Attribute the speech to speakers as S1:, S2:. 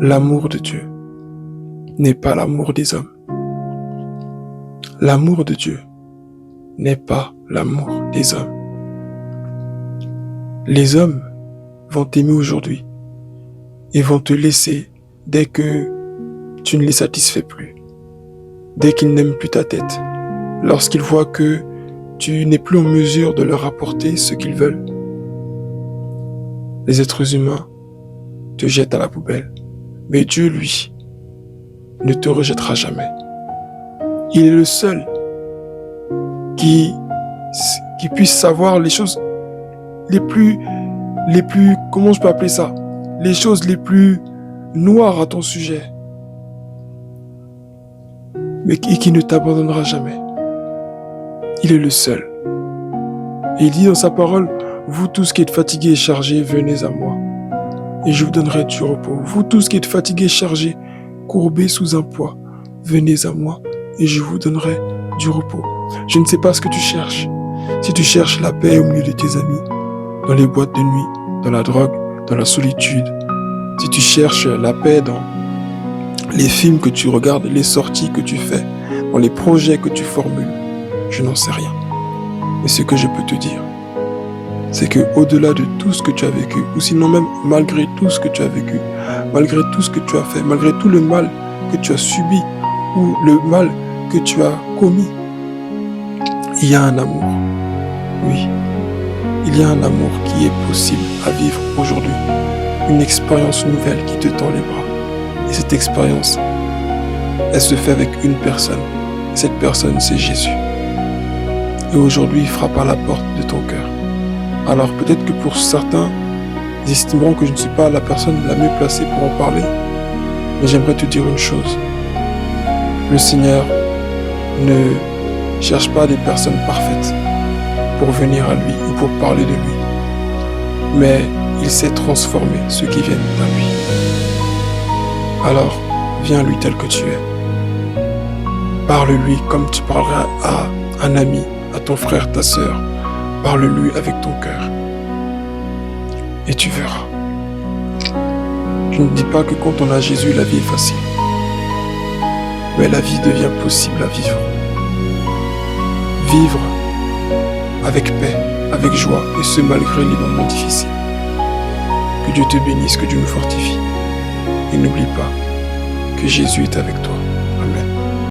S1: L'amour de Dieu n'est pas l'amour des hommes. L'amour de Dieu n'est pas l'amour des hommes. Les hommes vont t'aimer aujourd'hui et vont te laisser dès que tu ne les satisfais plus, dès qu'ils n'aiment plus ta tête, lorsqu'ils voient que tu n'es plus en mesure de leur apporter ce qu'ils veulent. Les êtres humains te jettent à la poubelle, mais Dieu, lui, ne te rejettera jamais. Il est le seul qui puisse savoir les choses les plus, comment je peux appeler ça? Les choses les plus noires à ton sujet. Mais qui ne t'abandonnera jamais. Il est le seul. Et il dit dans sa parole, vous tous qui êtes fatigués et chargés, venez à moi. Et je vous donnerai du repos. Vous tous qui êtes fatigués et chargés, courbés sous un poids, venez à moi et je vous donnerai du repos. Je ne sais pas ce que tu cherches. Si tu cherches la paix au milieu de tes amis, dans les boîtes de nuit, dans la drogue, dans la solitude, si tu cherches la paix dans les films que tu regardes, les sorties que tu fais, dans les projets que tu formules, je n'en sais rien. Mais ce que je peux te dire, c'est que au-delà de tout ce que tu as vécu, ou sinon même malgré tout ce que tu as vécu, malgré tout ce que tu as fait, malgré tout le mal que tu as subi, ou le mal que tu as commis, il y a un amour. Oui, il y a un amour qui est possible à vivre aujourd'hui. Une expérience nouvelle qui te tend les bras. Et cette expérience, elle se fait avec une personne. Cette personne, c'est Jésus. Et aujourd'hui, il frappe à la porte de ton cœur. Alors peut-être que pour certains, ils estimeront que je ne suis pas la personne la mieux placée pour en parler. Mais j'aimerais te dire une chose. Le Seigneur ne cherche pas des personnes parfaites pour venir à lui ou pour parler de lui. Mais il sait transformer ceux qui viennent à lui. Alors, viens à lui tel que tu es. Parle-lui comme tu parlerais à un ami, à ton frère, ta sœur. Parle-lui avec ton cœur. Et tu verras. Je ne dis pas que quand on a Jésus, la vie est facile. Mais la vie devient possible à vivre. Vivre avec paix, avec joie, et ce malgré les moments difficiles. Que Dieu te bénisse, que Dieu nous fortifie. Et n'oublie pas que Jésus est avec toi.